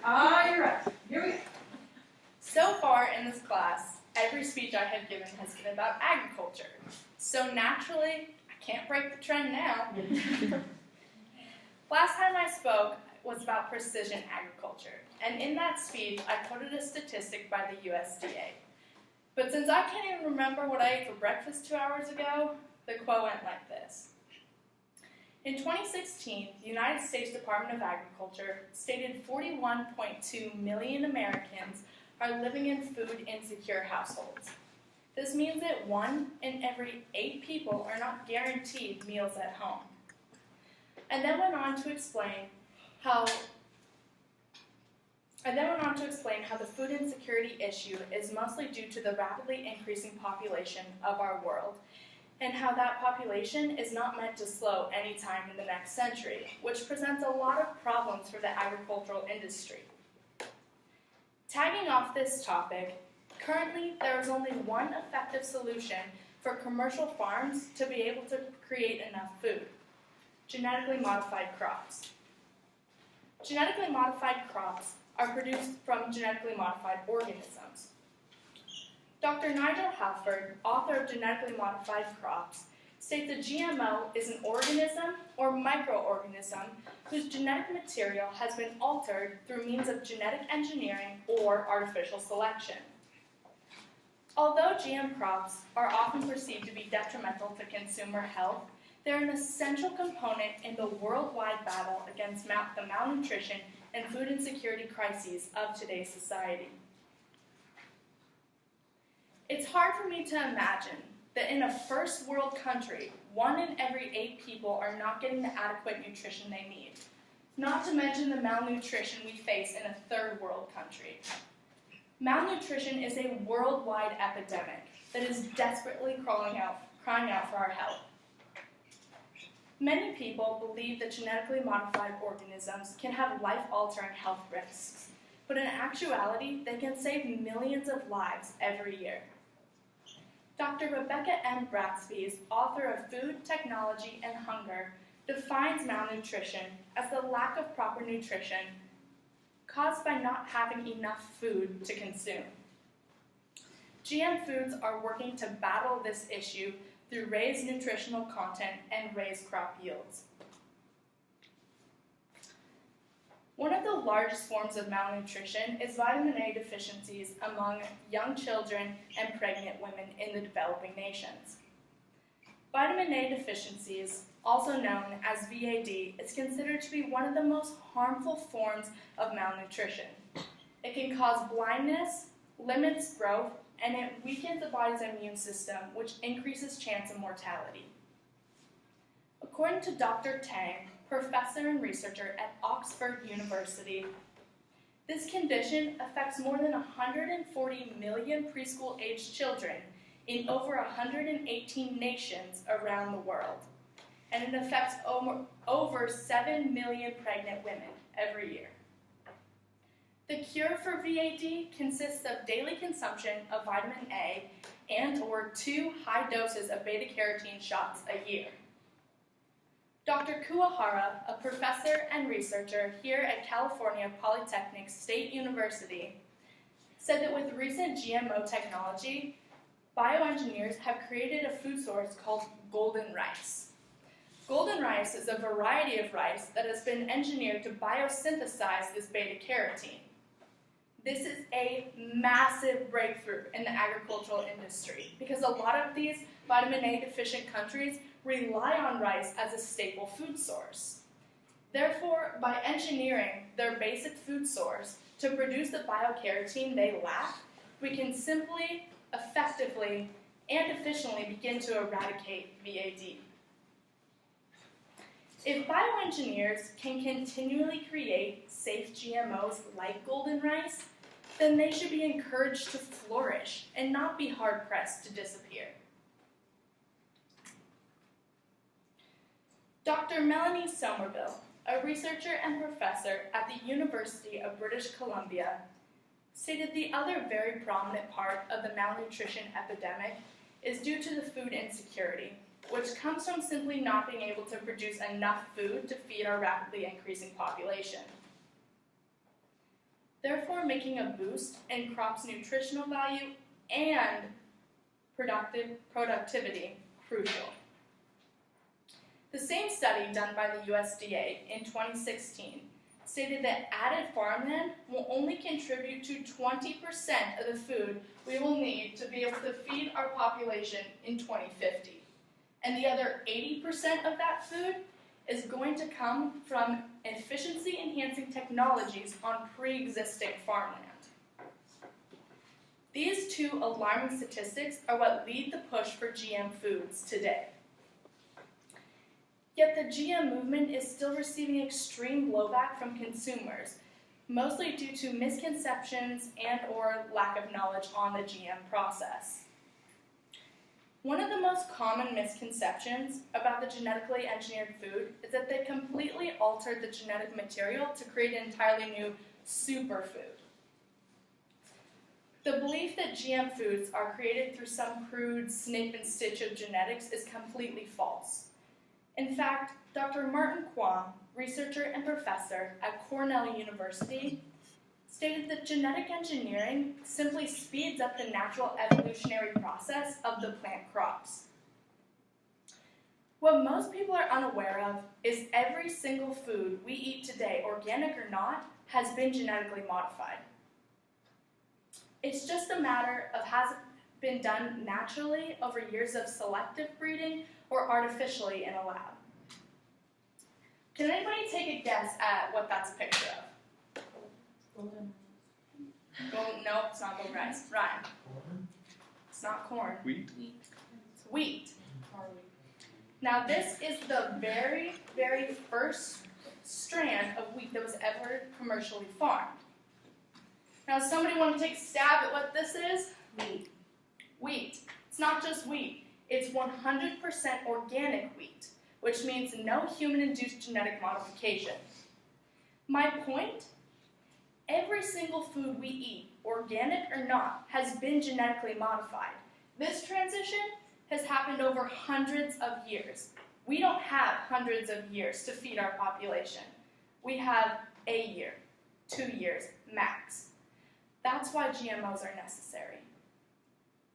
You're right. Here we go. So far in this class, every speech I have given has been about agriculture. So naturally, I can't break the trend now. Last time I spoke was about precision agriculture, and in that speech, I quoted a statistic by the USDA. But since I can't even remember what I ate for breakfast 2 hours ago, the quote went like this. In 2016, the United States Department of Agriculture stated 41.2 million Americans are living in food-insecure households. This means that 1 in every 8 people are not guaranteed meals at home. And then went on to explain how the food insecurity issue is mostly due to the rapidly increasing population of our world, and how that population is not meant to slow anytime in the next century, which presents a lot of problems for the agricultural industry. Tagging off this topic, currently there is only one effective solution for commercial farms to be able to create enough food: genetically modified crops. Genetically modified crops are produced from genetically modified organisms. Dr. Nigel Halford, author of Genetically Modified Crops, states that GMO is an organism or microorganism whose genetic material has been altered through means of genetic engineering or artificial selection. Although GM crops are often perceived to be detrimental to consumer health, they're an essential component in the worldwide battle against the malnutrition and food insecurity crises of today's society. It's hard for me to imagine that in a first world country, 1 in every 8 people are not getting the adequate nutrition they need, not to mention the malnutrition we face in a third world country. Malnutrition is a worldwide epidemic that is desperately crying out for our help. Many people believe that genetically modified organisms can have life-altering health risks, but in actuality, they can save millions of lives every year. Dr. Rebecca M. Braxby's, author of Food, Technology, and Hunger, defines malnutrition as the lack of proper nutrition caused by not having enough food to consume. GM Foods are working to battle this issue through raised nutritional content and raised crop yields. One of the largest forms of malnutrition is vitamin A deficiencies among young children and pregnant women in the developing nations. Vitamin A deficiencies, also known as VAD, is considered to be one of the most harmful forms of malnutrition. It can cause blindness, limits growth, and it weakens the body's immune system, which increases chance of mortality. According to Dr. Tang, professor and researcher at Oxford University, this condition affects more than 140 million preschool-aged children in over 118 nations around the world, and it affects over 7 million pregnant women every year. The cure for VAD consists of daily consumption of vitamin A and/or 2 high doses of beta-carotene shots a year. Dr. Kuwahara, a professor and researcher here at California Polytechnic State University, said that with recent GMO technology, bioengineers have created a food source called golden rice. Golden rice is a variety of rice that has been engineered to biosynthesize this beta-carotene. This is a massive breakthrough in the agricultural industry because a lot of these vitamin A deficient countries rely on rice as a staple food source. Therefore, by engineering their basic food source to produce the biocarotene they lack, we can simply, effectively, and efficiently begin to eradicate VAD. If bioengineers can continually create safe GMOs like golden rice, then they should be encouraged to flourish and not be hard-pressed to disappear. Dr. Melanie Somerville, a researcher and professor at the University of British Columbia, stated the other very prominent part of the malnutrition epidemic is due to the food insecurity, which comes from simply not being able to produce enough food to feed our rapidly increasing population. therefore making a boost in crops' nutritional value and productivity crucial. The same study done by the USDA in 2016 stated that added farmland will only contribute to 20% of the food we will need to be able to feed our population in 2050. And the other 80% of that food is going to come from efficiency-enhancing technologies on pre-existing farmland. These two alarming statistics are what lead the push for GM foods today. Yet the GM movement is still receiving extreme blowback from consumers, mostly due to misconceptions and/or lack of knowledge on the GM process. One of the most common misconceptions about the genetically engineered food is that they completely altered the genetic material to create an entirely new superfood. The belief that GM foods are created through some crude snip and stitch of genetics is completely false. In fact, Dr. Martin Kwong, researcher and professor at Cornell University, stated that genetic engineering simply speeds up the natural evolutionary process of the plant crops. What most people are unaware of is every single food we eat today, organic or not, has been genetically modified. It's just a matter of has it been done naturally over years of selective breeding or artificially in a lab. Can anybody take a guess at what that's a picture of? No, it's not gold rice. Ryan. It's not corn. Wheat? It's wheat. Now this is the very, very first strand of wheat that was ever commercially farmed. Now somebody want to take a stab at what this is? Wheat. Wheat. It's not just wheat. It's 100% organic wheat, which means no human-induced genetic modification. My point? Every single food we eat, organic or not, has been genetically modified. This transition has happened over hundreds of years. We don't have hundreds of years to feed our population. We have a year, 2 years, max. That's why GMOs are necessary.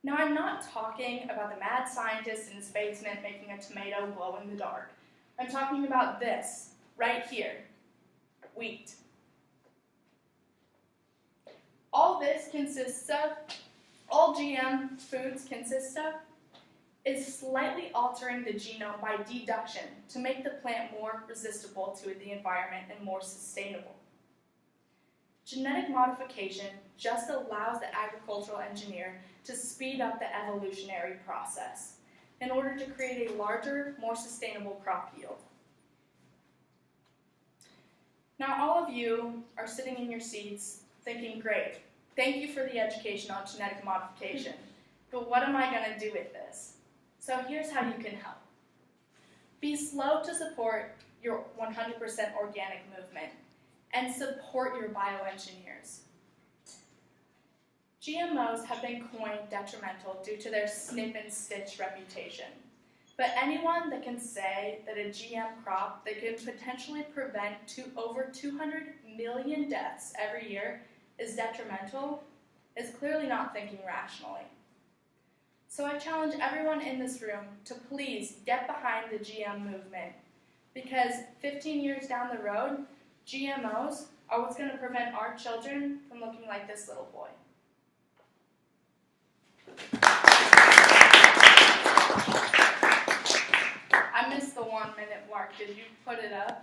Now, I'm not talking about the mad scientist in his basement making a tomato glow in the dark. I'm talking about this, right here, wheat. All GM foods consist of is slightly altering the genome by deduction to make the plant more resistible to the environment and more sustainable. Genetic modification just allows the agricultural engineer to speed up the evolutionary process in order to create a larger, more sustainable crop yield. Now all of you are sitting in your seats thinking, great, thank you for the education on genetic modification, but what am I going to do with this? So here's how you can help. Be slow to support your 100% organic movement and support your bioengineers. GMOs have been coined detrimental due to their snip and stitch reputation. But anyone that can say that a GM crop that could potentially prevent over 200 million deaths every year is detrimental is clearly not thinking rationally. So I challenge everyone in this room to please get behind the GM movement, because 15 years down the road, GMOs are what's going to prevent our children from looking like this little boy. I missed the 1 minute mark. Did you put it up?